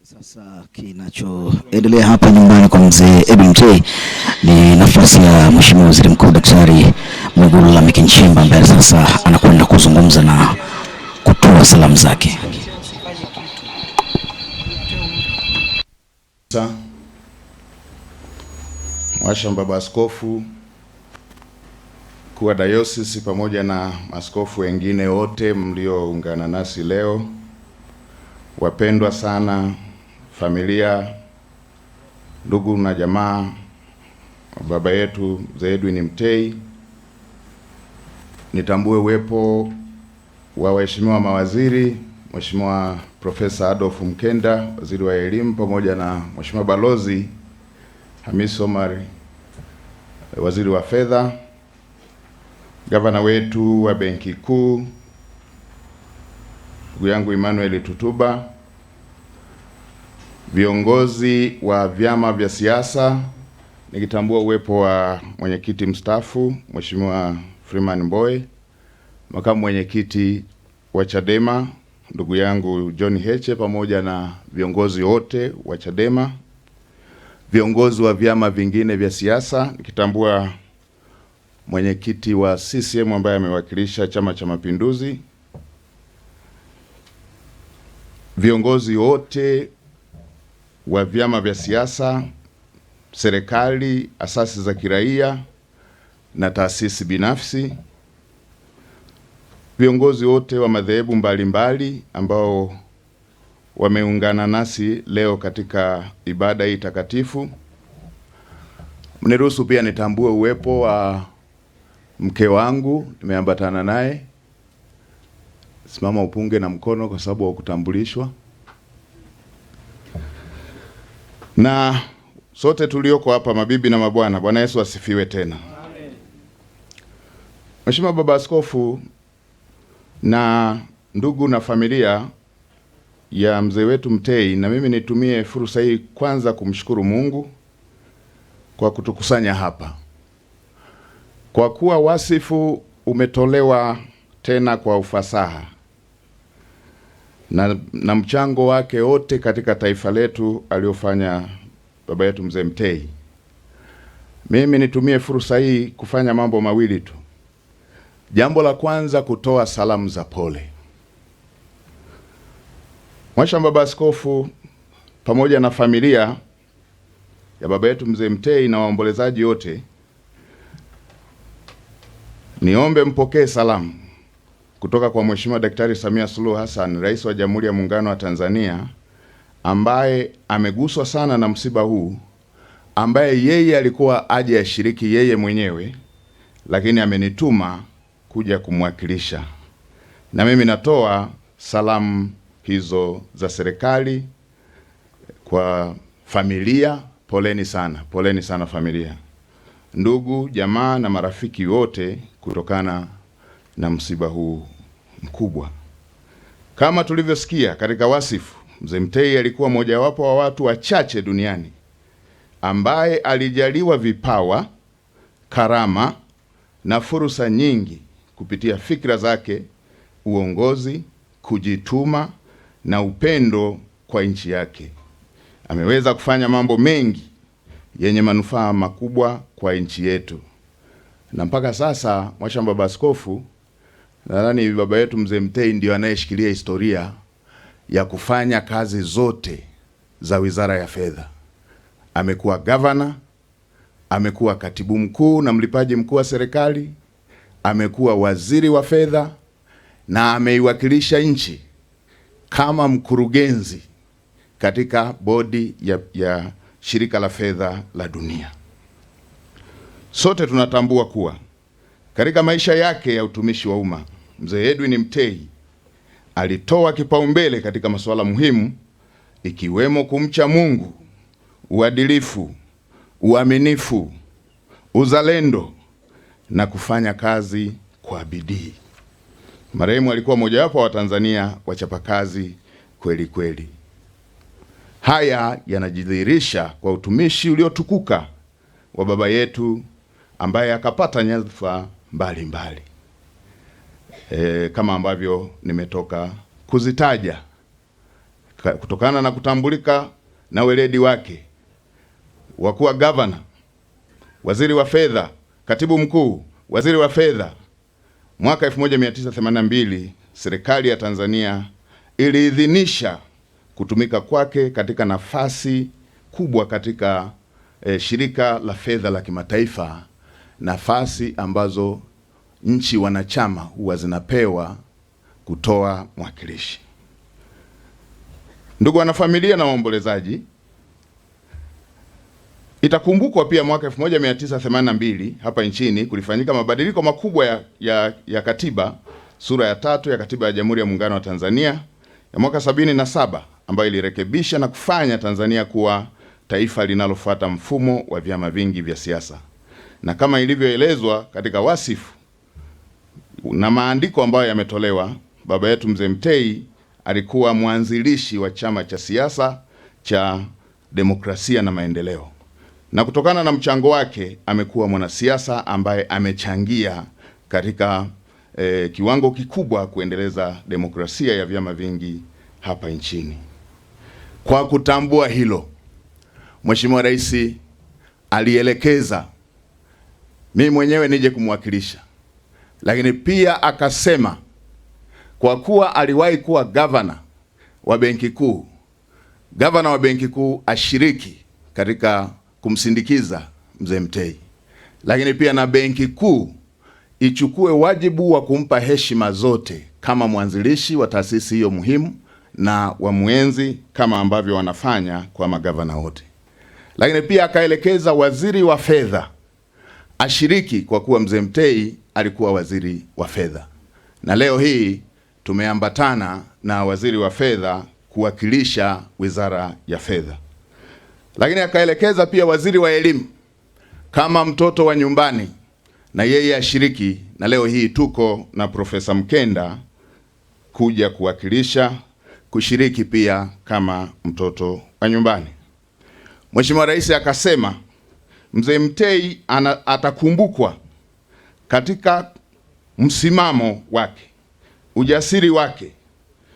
Sasa kinachoendelea hapa nyumbani kwa mzee Edwin Mtei ni nafasi ya Mheshimiwa Waziri Mkuu Daktari Mwigulu Lameck Nchemba ambaye sasa anakwenda kuzungumza na kutoa salamu zake. Mhashamu Baba Askofu, mkuu wa dayosisi pamoja na maaskofu wengine wote mlioungana nasi leo, wapendwa sana, familia, ndugu na jamaa, baba yetu mzee Edwin Mtei, nitambue uwepo wa waheshimiwa mawaziri, Mheshimiwa Profesa Adolf Mkenda, waziri wa elimu, pamoja na Mheshimiwa Balozi Hamis Omar, waziri wa fedha, gavana wetu wa Benki Kuu, ndugu yangu Emmanuel Tutuba, viongozi wa vyama vya siasa, nikitambua uwepo wa mwenyekiti mstaafu Mheshimiwa Freeman Mbowe, makamu mwenyekiti wa Chadema ndugu yangu John Heche, pamoja na viongozi wote wa Chadema, viongozi wa vyama vingine vya siasa, nikitambua mwenyekiti wa CCM ambaye amewakilisha Chama cha Mapinduzi, viongozi wote wa vyama vya siasa, serikali, asasi za kiraia na taasisi binafsi, viongozi wote wa madhehebu mbalimbali ambao wameungana nasi leo katika ibada hii takatifu. Mniruhusu pia nitambue uwepo wa mke wangu, nimeambatana naye. Simama upunge na mkono kwa sababu wa kutambulishwa. Na sote tulioko hapa, mabibi na mabwana, Bwana Yesu asifiwe tena. Amen. Mheshimiwa Baba Askofu na ndugu na familia ya mzee wetu Mtei, na mimi nitumie fursa hii kwanza kumshukuru Mungu kwa kutukusanya hapa, kwa kuwa wasifu umetolewa tena kwa ufasaha na mchango wake wote katika taifa letu aliofanya baba yetu mzee Mtei. Mimi nitumie fursa hii kufanya mambo mawili tu. Jambo la kwanza, kutoa salamu za pole. Mhashamu Baba Askofu pamoja na familia ya baba yetu mzee Mtei na waombolezaji wote, niombe mpokee salamu kutoka kwa Mheshimiwa Daktari Samia Suluhu Hassan, Rais wa Jamhuri ya Muungano wa Tanzania, ambaye ameguswa sana na msiba huu, ambaye yeye alikuwa aje ashiriki yeye mwenyewe, lakini amenituma kuja kumwakilisha. Na mimi natoa salamu hizo za serikali kwa familia. Poleni sana familia, ndugu, jamaa na marafiki wote kutokana na msiba huu mkubwa. Kama tulivyosikia katika wasifu, mzee Mtei alikuwa mojawapo wa watu wachache duniani ambaye alijaliwa vipawa, karama na fursa nyingi kupitia fikra zake, uongozi, kujituma na upendo kwa nchi yake. Ameweza kufanya mambo mengi yenye manufaa makubwa kwa nchi yetu. Na mpaka sasa, Mhashamu Baba Askofu, nadhani baba yetu mzee Mtei ndio anayeshikilia historia ya kufanya kazi zote za Wizara ya Fedha. Amekuwa gavana, amekuwa katibu mkuu na mlipaji mkuu wa serikali, amekuwa waziri wa fedha, na ameiwakilisha nchi kama mkurugenzi katika bodi ya shirika la fedha la dunia. Sote tunatambua kuwa katika maisha yake ya utumishi wa umma, mzee Edwin Mtei alitoa kipaumbele katika masuala muhimu, ikiwemo kumcha Mungu, uadilifu, uaminifu, uzalendo na kufanya kazi kwa bidii. Marehemu alikuwa mojawapo wa Tanzania wachapakazi kweli kweli. Haya yanajidhihirisha kwa utumishi uliotukuka wa baba yetu ambaye akapata nyadhifa mbalimbali kama ambavyo nimetoka kuzitaja. kutokana na kutambulika na weledi wake wa kuwa gavana, waziri wa fedha, katibu mkuu, waziri wa fedha. Mwaka 1982 serikali ya Tanzania iliidhinisha kutumika kwake katika nafasi kubwa katika shirika la fedha la kimataifa, nafasi ambazo nchi wanachama huwa zinapewa kutoa mwakilishi. Ndugu wanafamilia na waombolezaji, itakumbukwa pia mwaka 1982 hapa nchini kulifanyika mabadiliko makubwa ya katiba, sura ya 3 ya katiba ya Jamhuri ya Muungano wa Tanzania ya mwaka 77, ambayo ilirekebisha na kufanya Tanzania kuwa taifa linalofuata mfumo wa vyama vingi vya siasa. Na kama ilivyoelezwa katika wasifu na maandiko ambayo yametolewa, baba yetu Mzee Mtei alikuwa mwanzilishi wa chama cha siasa cha Demokrasia na Maendeleo, na kutokana na mchango wake amekuwa mwanasiasa ambaye amechangia katika kiwango kikubwa kuendeleza demokrasia ya vyama vingi hapa nchini. Kwa kutambua hilo, Mheshimiwa Rais alielekeza mimi mwenyewe nije kumwakilisha, lakini pia akasema kwa kuwa aliwahi kuwa gavana wa Benki Kuu, gavana wa Benki Kuu ashiriki katika kumsindikiza Mzee Mtei, lakini pia na Benki Kuu ichukue wajibu wa kumpa heshima zote kama mwanzilishi wa taasisi hiyo muhimu na wa muenzi kama ambavyo wanafanya kwa magavana wote. Lakini pia akaelekeza waziri wa fedha ashiriki kwa kuwa Mzee Mtei alikuwa waziri wa fedha, na leo hii tumeambatana na waziri wa fedha kuwakilisha wizara ya fedha. Lakini akaelekeza pia waziri wa elimu kama mtoto wa nyumbani, na yeye ashiriki, na leo hii tuko na Profesa Mkenda kuja kushiriki pia kama mtoto wa nyumbani. Mheshimiwa Rais akasema Mzee Mtei atakumbukwa katika msimamo wake, ujasiri wake,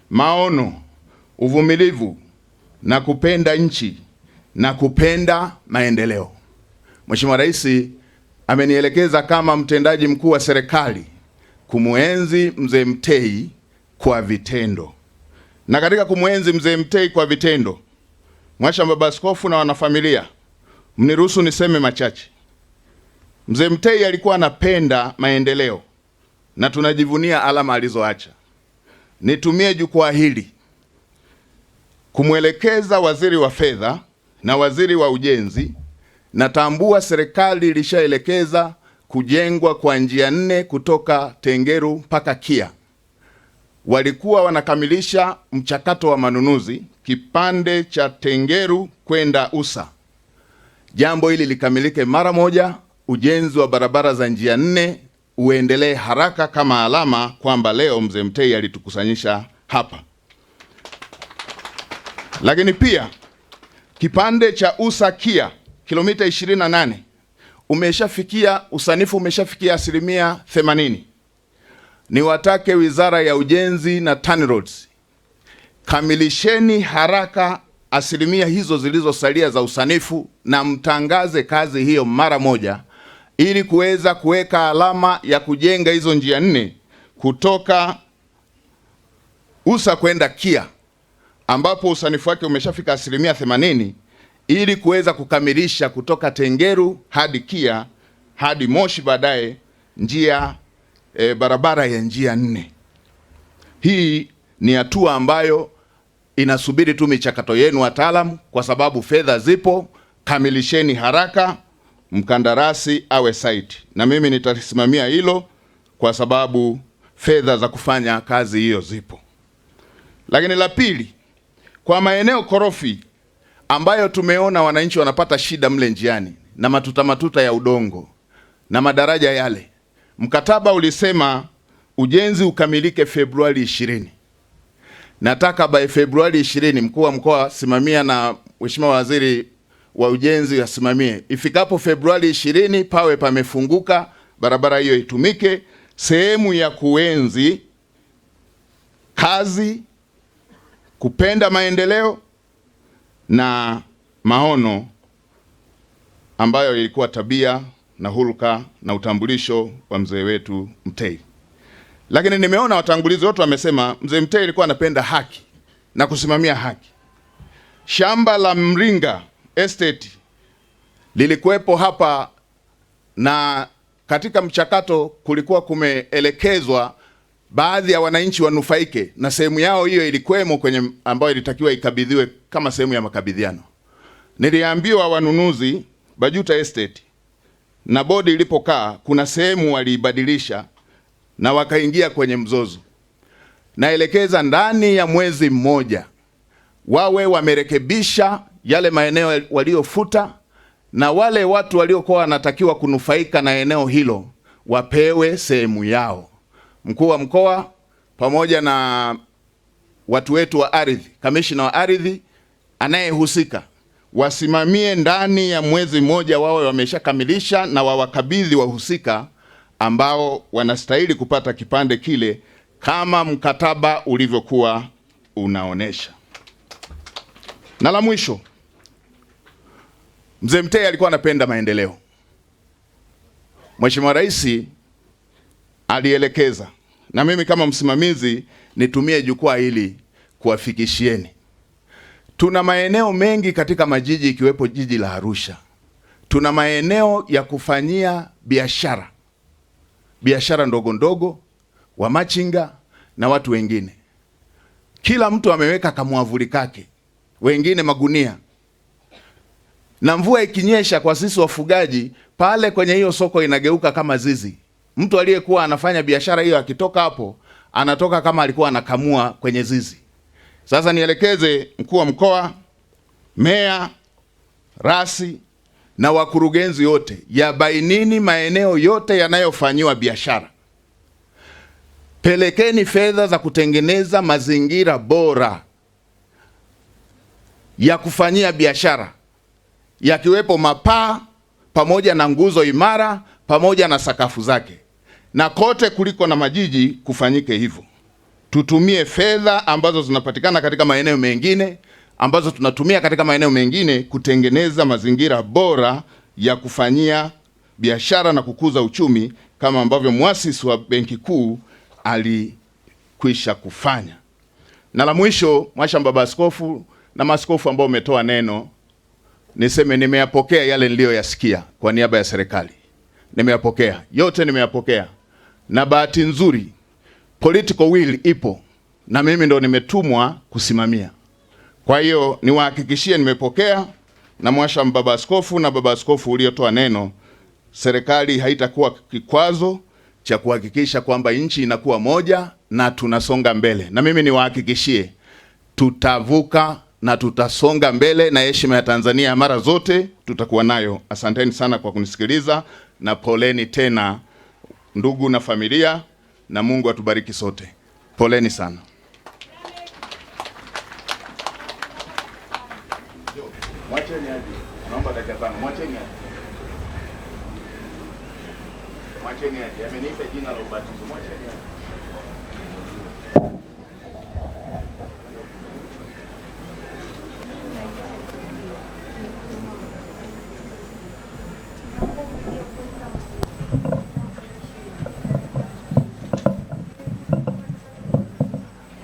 maono, uvumilivu na kupenda nchi na kupenda maendeleo. Mheshimiwa Rais amenielekeza kama mtendaji mkuu wa serikali kumuenzi Mzee Mtei kwa vitendo. Na katika kumuenzi Mzee Mtei kwa vitendo, Mhashamu Baba Askofu na wanafamilia, mniruhusu niseme machache. Mzee Mtei alikuwa anapenda maendeleo na tunajivunia alama alizoacha. Nitumie jukwaa hili kumwelekeza waziri wa fedha na waziri wa ujenzi. Natambua serikali ilishaelekeza kujengwa kwa njia 4 kutoka Tengeru mpaka Kia. Walikuwa wanakamilisha mchakato wa manunuzi kipande cha Tengeru kwenda Usa. Jambo hili likamilike mara moja, ujenzi wa barabara za njia 4 uendelee haraka, kama alama kwamba leo Mzee Mtei alitukusanyisha hapa. Lakini pia kipande cha Usa Kia kilomita 28 usanifu umeshafikia 80%. Niwatake Wizara ya Ujenzi na TANROADS, kamilisheni haraka asilimia hizo zilizosalia za usanifu na mtangaze kazi hiyo mara moja, ili kuweza kuweka alama ya kujenga hizo njia 4 kutoka Usa kwenda Kia, ambapo usanifu wake umeshafika 80%, ili kuweza kukamilisha kutoka Tengeru hadi Kia hadi Moshi, baadaye barabara ya njia 4. Hii ni hatua ambayo inasubiri tu michakato yenu wataalamu, kwa sababu fedha zipo. Kamilisheni haraka, mkandarasi awe site, na mimi nitasimamia hilo kwa sababu fedha za kufanya kazi hiyo zipo. Lakini la pili, kwa maeneo korofi ambayo tumeona wananchi wanapata shida mle njiani na matuta ya udongo na madaraja yale, mkataba ulisema ujenzi ukamilike Februari 20. Nataka by Februari 20 mkuu wa mkoa simamia na Mheshimiwa Waziri wa Ujenzi asimamie, ifikapo Februari 20 pawe pamefunguka, barabara hiyo itumike, sehemu ya kuenzi kazi, kupenda maendeleo na maono ambayo ilikuwa tabia na hulka na utambulisho wa mzee wetu Mtei. Lakini nimeona watangulizi wote wamesema mzee Mtei alikuwa anapenda haki na kusimamia haki. Shamba la Mringa Estate lilikuwepo hapa, na katika mchakato kulikuwa kumeelekezwa baadhi ya wananchi wanufaike na sehemu yao, hiyo ilikuwemo kwenye ambayo ilitakiwa ikabidhiwe kama sehemu ya makabidhiano. Niliambiwa wanunuzi Bajuta Estate na bodi ilipokaa, kuna sehemu waliibadilisha na wakaingia kwenye mzozo. Naelekeza ndani ya mwezi mmoja wawe wamerekebisha yale maeneo waliofuta, na wale watu waliokuwa wanatakiwa kunufaika na eneo hilo wapewe sehemu yao. Mkuu wa mkoa pamoja na watu wetu wa ardhi, kamishina wa ardhi anayehusika, wasimamie ndani ya mwezi mmoja wawe wameshakamilisha na wawakabidhi wahusika ambao wanastahili kupata kipande kile kama mkataba ulivyokuwa unaonesha. Na la mwisho, mzee Mtei alikuwa anapenda maendeleo. Mheshimiwa Rais alielekeza, na mimi kama msimamizi nitumie jukwaa hili kuwafikishieni. Tuna maeneo mengi katika majiji ikiwepo jiji la Arusha. Tuna maeneo ya kufanyia biashara, biashara ndogo ndogo, wamachinga na watu wengine. Kila mtu ameweka kamwavuli kake, wengine magunia. Na mvua ikinyesha, kwa sisi wafugaji, pale kwenye hiyo soko inageuka kama zizi. Mtu aliyekuwa anafanya biashara hiyo akitoka hapo, anatoka kama alikuwa anakamua kwenye zizi. Sasa nielekeze mkuu wa mkoa, meya, rasi na wakurugenzi wote, yabainini maeneo yote yanayofanyiwa biashara. Pelekeni fedha za kutengeneza mazingira bora ya kufanyia biashara, yakiwepo mapaa pamoja na nguzo imara pamoja na sakafu zake, na kote kuliko na majiji kufanyike hivyo. Tutumie fedha ambazo zinapatikana katika maeneo mengine, ambazo tunatumia katika maeneo mengine kutengeneza mazingira bora ya kufanyia biashara na kukuza uchumi, kama ambavyo muasisi wa Benki Kuu alikwisha kufanya. Na la mwisho, Mhashamu Baba Askofu na maaskofu ambao umetoa neno, niseme nimeyapokea yale niliyoyasikia kwa niaba ya serikali. Nimeyapokea yote, nimeyapokea, na bahati nzuri political will ipo na mimi ndo nimetumwa kusimamia. Kwa hiyo niwahakikishie nimepokea, na Mhashamu Baba Askofu na Baba Askofu uliotoa neno, serikali haitakuwa kikwazo cha kuhakikisha kwamba nchi inakuwa moja na tunasonga mbele. Na mimi niwahakikishie tutavuka na tutasonga mbele, na heshima ya Tanzania mara zote tutakuwa nayo. Asanteni sana kwa kunisikiliza, na poleni tena ndugu na familia, na Mungu atubariki sote. Poleni sana. Mwacheni aje. Naomba dakika tano. Mwacheni aje. Mwacheni aje. Amenipa jina la ubatizo. Mwacheni aje.